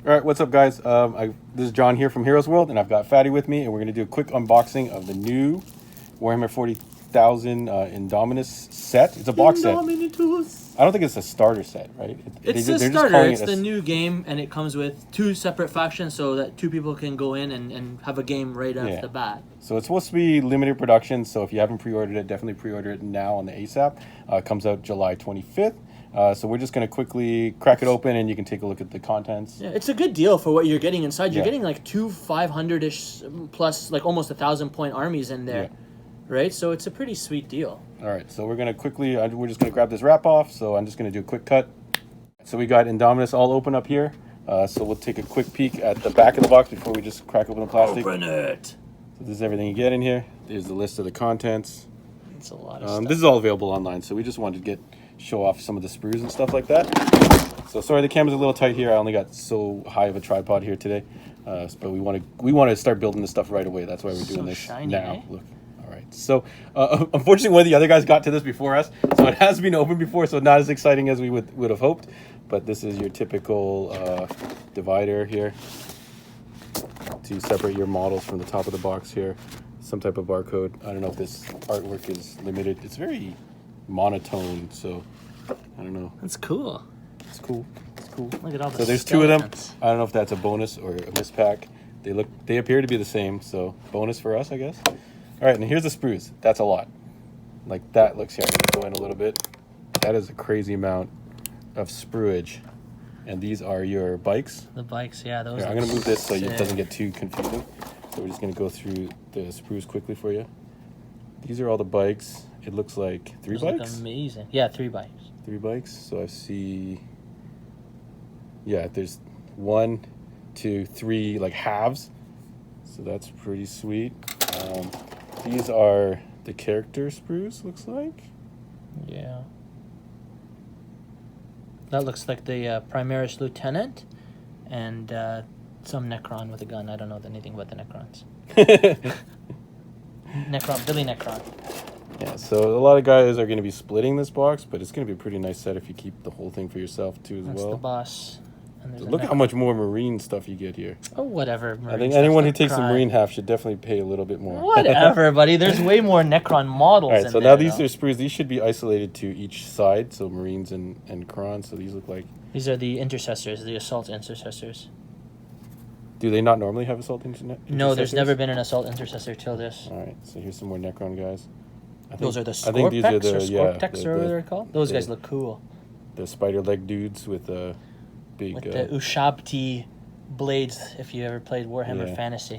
All right, what's up, guys? This is John here from Heroes World, and I've got Fatty with me, and we're going to do a quick unboxing of the new Warhammer 40,000 Indominus set. It's a box set. I don't think it's a starter set, right? It's a starter. It's the new game, and it comes with 2 separate factions so that 2 people can go in and have a game right off the bat. So it's supposed to be limited production, so if you haven't pre-ordered it, definitely pre-order it now on the ASAP. It comes out July 25th. So we're just going to quickly crack it open, and you can take a look at the contents. Yeah, it's a good deal for what you're getting inside. You're getting like 2 500-ish plus like almost 1,000-point armies in there, right? So it's a pretty sweet deal. All right, so we're going to quickly, we're just going to grab this wrap off, so I'm just going to do a quick cut. So we got Indominus all open up here. So we'll take a quick peek at the back of the box before we just crack open the plastic. Open it! So this is everything you get in here. There's the list of the contents. It's a lot of stuff. This is all available online, so we just wanted to show off some of the sprues and stuff like that. So sorry, the camera's a little tight here. I only got so high of a tripod here today, but we want to start building this stuff right away. That's why we're doing this shiny, now. eh? Look, all right. So unfortunately, one of the other guys got to this before us, so it has been opened before. So not as exciting as we would have hoped. But this is your typical divider here to separate your models from the top of the box here. Some type of barcode. I don't know if this artwork is limited. It's very monotone, so I don't know. That's cool. It's cool. It's cool. Look at all the So there's 2 of them. I don't know if that's a bonus or a mispack. They appear to be the same, so bonus for us, I guess. All right, and here's the sprues. That's a lot. Like that looks here. I'm gonna go in a little bit. That is a crazy amount of spruage. And these are your bikes. The bikes, yeah, those. Here, I'm gonna move this so it doesn't get too confusing. So we're just gonna go through the sprues quickly for you. These are all the bikes. It looks like 3 those bikes. Look amazing. Yeah, 3 bikes. 3 bikes. So I see. Yeah, there's 1, 2, 3 like halves. So that's pretty sweet. These are the character sprues. Looks like. Yeah. That looks like the Primaris Lieutenant and some Necron with a gun. I don't know anything about the Necrons. Billy Necron. Yeah, so a lot of guys are going to be splitting this box, but it's going to be a pretty nice set if you keep the whole thing for yourself too as well. That's the boss. And So look how much more marine stuff you get here. Oh, whatever. I think anyone who takes the marine half should definitely pay a little bit more. Whatever, buddy. There's way more Necron models. All right, so now these are sprues. These should be isolated to each side, so marines and Kron. So these look like. These are the intercessors, the assault intercessors. Do they not normally have assault intercessors? No, there's never been an assault intercessor till this. All right, so here's some more Necron guys. Those are the Scorpex or Scorpex or whatever they're called. Those guys look cool. The spider leg dudes with the big. With the Ushabti blades, if you ever played Warhammer Fantasy.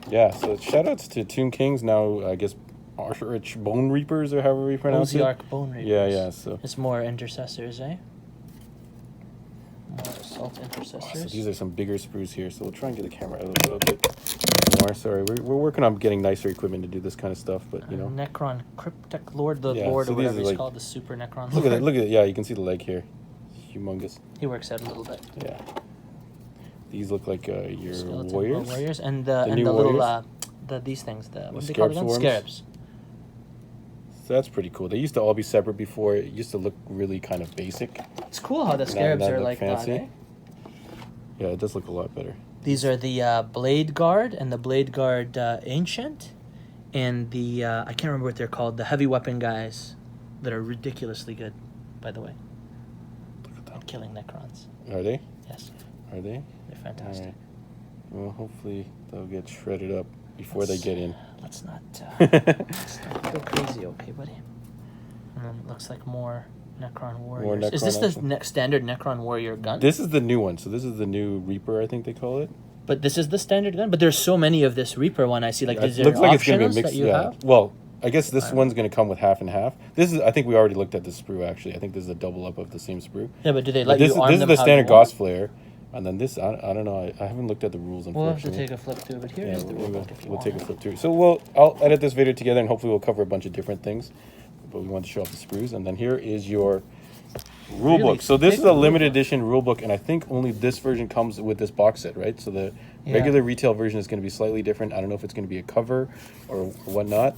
Yeah, so shoutouts to Tomb Kings, now I guess Archerich Bone Reapers or however we pronounce it. Oziarch Bone Reapers. Yeah, so. It's more intercessors, eh? More assault intercessors. Oh, so these are some bigger sprues here, so we'll try and get the camera a little bit more. Sorry, we're working on getting nicer equipment to do this kind of stuff, but you know. Necron Cryptek Lord, Lord so or whatever he's like, called, the Super Necron. Look at it, yeah, you can see the leg here. Humongous. He works out a little bit. Yeah. These look like your Skeleton warriors. And the little these things, what do they call them? Scarabs. So that's pretty cool. They used to all be separate before. It used to look really kind of basic. It's cool how the scarabs are like fancy. that, eh? Yeah, it does look a lot better. These are the Blade Guard and the Blade Guard Ancient, and the I can't remember what they're called. The heavy weapon guys that are ridiculously good, by the way. Look at them. At killing Necrons. Are they? Yes. Are they? They're fantastic. All right. Well, hopefully they'll get shredded up before they get in. Let's not go crazy, okay, buddy? And then it looks like more Necron Warriors. Necron Is this the standard Necron Warrior gun? This is the new one. So this is the new Reaper, I think they call it. But this is the standard gun? But there's so many of this Reaper one I see. Like, is it there looks like it's going to be a mix. that you have? Well, I guess this one's going to come with half and half. This is, I think we already looked at the sprue, actually. I think this is a double up of the same sprue. Yeah, but do they let you arm This is them the how standard you want? Gauss flare. And then this, I don't know. I haven't looked at the rules, We'll have to unfortunately. take a flip through, but here is the rulebook if you We'll want take a it. flip through. So I'll edit this video together, and hopefully we'll cover a bunch of different things. But we want to show off the sprues. And then here is your rulebook. Really So this thick is a limited rulebook. edition rulebook, and I think only this version comes with this box set, right? So the regular retail version is going to be slightly different. I don't know if it's going to be a cover or whatnot.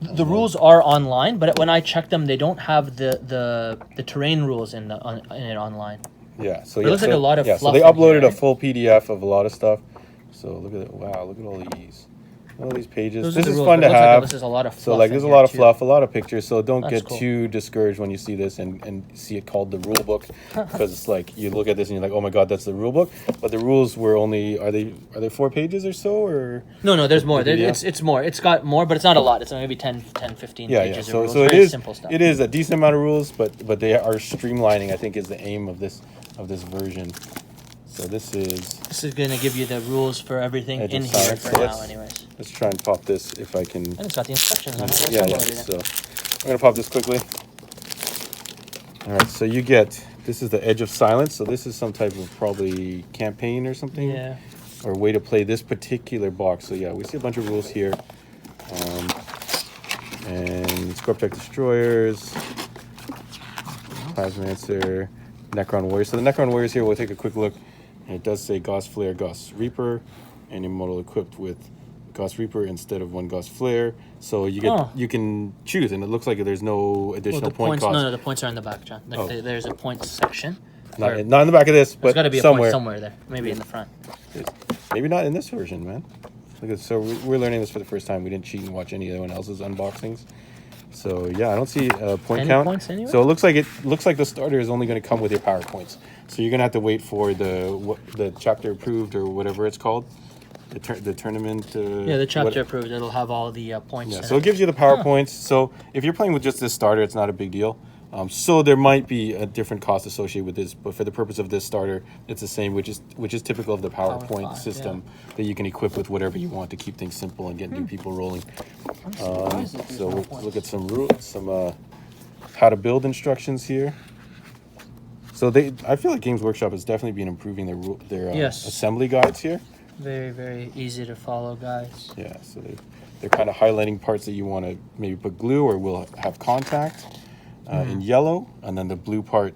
The rules are online, but when I check them, they don't have the terrain rules in it online. Yeah. So It looks like a lot of so fluff they in uploaded here, a right? full PDF of a lot of stuff. So look at it. Wow, look at all these. All these pages. Those are This the is rules, fun but it to looks like have. this is a lot of So fluff like in there's a here, lot of too. fluff, a lot of pictures. So don't That's get cool. too discouraged when you see this and see it called the rule book, because it's like you look at this and you're like, oh my god, that's the rule book. But the rules were only are they 4 pages or so or No, there's more. The PDF? It's more. It's got more, but it's not a lot. It's maybe 10, 15 yeah. pages of So rules. so it Very is simple stuff. it is a decent amount of rules, but they are streamlining. I think is the aim of this version. So this is going to give you the rules for everything Edge in of here Science. for So now, anyways. let's try and pop this if I can. And it's got the instructions on it. Yeah. Downloaded it. So I'm gonna pop this quickly. All right. So you get this is the Edge of Silence. So this is some type of probably campaign or something. Yeah. Or way to play this particular box. So yeah, we see a bunch of rules here. And Scorptech Destroyers, Plasmancer, Necron Warriors. So the Necron Warriors here, we'll take a quick look. And it does say Gauss Flare, Gauss Reaper, and your model equipped with Gauss Reaper instead of 1 Gauss Flare. So you get you can choose, and it looks like there's no additional Well, the point points. cost. No, the points are in the back, John. Like, Oh. there's a points section. Not Or- in the back of this, There's but got to be a somewhere. point somewhere there. Maybe in the front. Maybe not in this version, man. Look at, so we're learning this for the first time. We didn't cheat and watch anyone else's unboxings. So yeah, I don't see a point Any count. points anywhere? So it looks like the starter is only going to come with your power points. So you're gonna have to wait for the chapter approved or whatever it's called, the tournament. Yeah, the chapter approved. It'll have all the points. Yeah, in so it gives you the power points. So if you're playing with just this starter, it's not a big deal. So there might be a different cost associated with this, but for the purpose of this starter, it's the same, which is typical of the PowerPoint Power 5, system that you can equip with whatever you want to keep things simple and get new people rolling. I'm surprised that there's So no let's points. look at some rules, some how to build instructions here. So I feel like Games Workshop has definitely been improving their Yes. assembly guides here. Very, very easy to follow, guys. Yeah, so they're kind of highlighting parts that you want to maybe put glue or will have contact in yellow, and then the blue part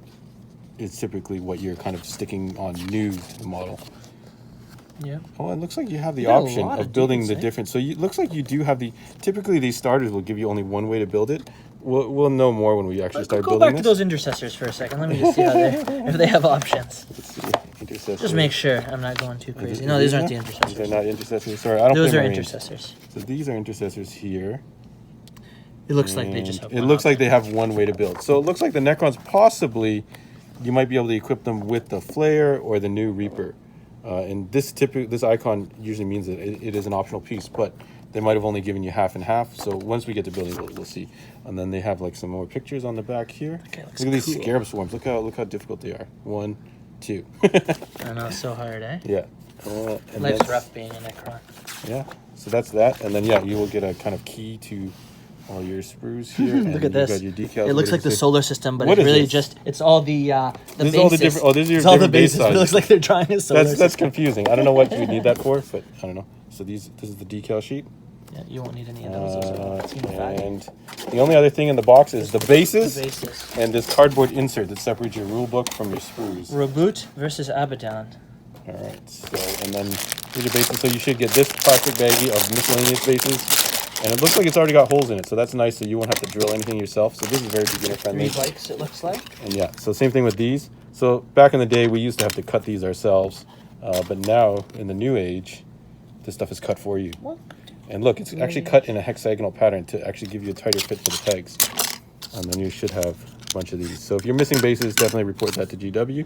is typically what you're kind of sticking on new to the model. Yeah. Oh, it looks like you have the You got a option lot of of building dudes, the eh? different. So it looks like you do have typically these starters will give you only one way to build it. We'll know more when we actually start Go building back to this. those intercessors for a second. Let me just see if they have options. Let's see. Intercessor. Just make sure I'm not going too Is crazy. it- No, these aren't the These are intercessors. not intercessors. Sorry, I don't Those play are Marines. intercessors. So these are intercessors here. It looks like they just And have. it one looks like option. they have one way to build. So it looks like the Necrons possibly you might be able to equip them with the Flare or the new Reaper. And this icon usually means that it is an optional piece, but they might have only given you half and half. So once we get to building, we'll see. And then they have like some more pictures on the back here. Okay, looks Look at these cool. Scarab Swarms. Look how difficult they are. 1, 2. I know, it's so hard, eh? Yeah. And Life's that's- rough being a Necron. Yeah. So that's that. And then yeah, you will get a kind of key to all your sprues here. Look at this. Your decals. It looks What like the does it say? solar system, but What it's is really this? just it's all the This is all the bases. different- oh, these are your It's all the different base bases. But it sizes. looks like they're drawing a solar That's system. confusing. I don't know what you would need that for, but I don't know. So this is the decal sheet. Yeah, you won't need any of those. Those are seem fat. And the only other thing in the box is the bases The bases. and this cardboard insert that separates your rule book from your sprues. Reboot versus Abaddon. All right. So and then here's your bases. So you should get this plastic baggie of miscellaneous bases. And it looks like it's already got holes in it, so that's nice. So you won't have to drill anything yourself. So this is very beginner friendly. 3 bikes, it looks like. And yeah, so same thing with these. So back in the day, we used to have to cut these ourselves, but now in the new age, this stuff is cut for you. What? And look, it's actually cut in a hexagonal pattern to actually give you a tighter fit for the pegs. And then you should have a bunch of these. So if you're missing bases, definitely report that to GW,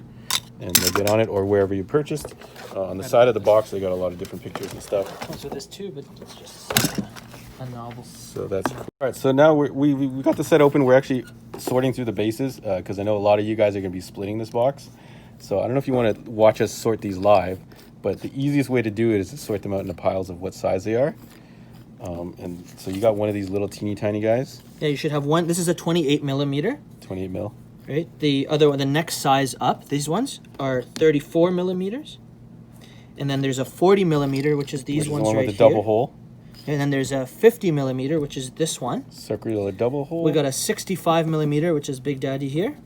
and they'll get on it, or wherever you purchased. On the side of the box, they got a lot of different pictures and stuff. Comes with this too, but it's just a novel. So that's cool. All right. So now we got the set open. We're actually sorting through the bases because I know a lot of you guys are going to be splitting this box. So I don't know if you want to watch us sort these live, but the easiest way to do it is to sort them out into piles of what size they are. And so you got one of these little teeny tiny guys, Yeah, you should have one. This is a 28 millimeter, 28 mil. right? The other one, the next size up, these ones are 34 millimeters. And then there's a 40 millimeter, which is these Which is the ones one right with the double here. hole, And then there's a 50 millimeter, which is this one. circular double hole. We got a 65 millimeter, which is Big Daddy here.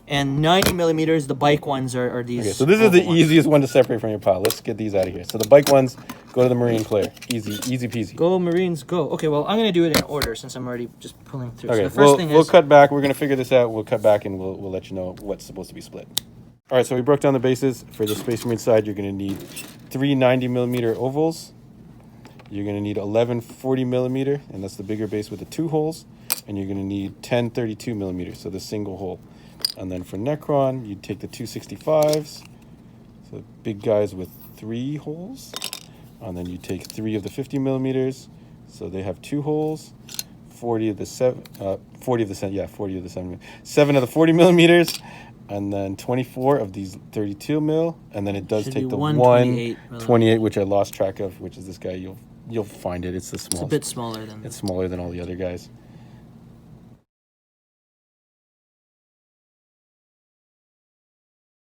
And 90 millimeters, the bike ones are these. Okay, so this is the oval ones. easiest one to separate from your pile. Let's get these out of here. So the bike ones go to the Marine player. Easy peasy. Go Marines, go. Okay, well, I'm going to do it in order since I'm already just pulling through. Okay, So the first thing we'll is... cut back. We're gonna figure this out. We'll cut back and we'll let you know what's supposed to be split. All right, so we broke down the bases. For the Space Marine side, you're going to need 3 90mm ovals. You're going to need 11 40mm, and that's the bigger base with the 2 holes. And you're going to need 10 32mm, so the single hole. And then for Necron, you'd take the 265s, so big guys with 3 holes. And then you take 3 of the 50mm, so they have 2 holes. 40 of the 7 of the 7 of the 40mm, and then 24 of these 32 mil, and then it does Should take be the 128 128, which I lost track of, which is this guy. You'll find it. It's the small. It's a bit smaller than It's smaller than all the other guys.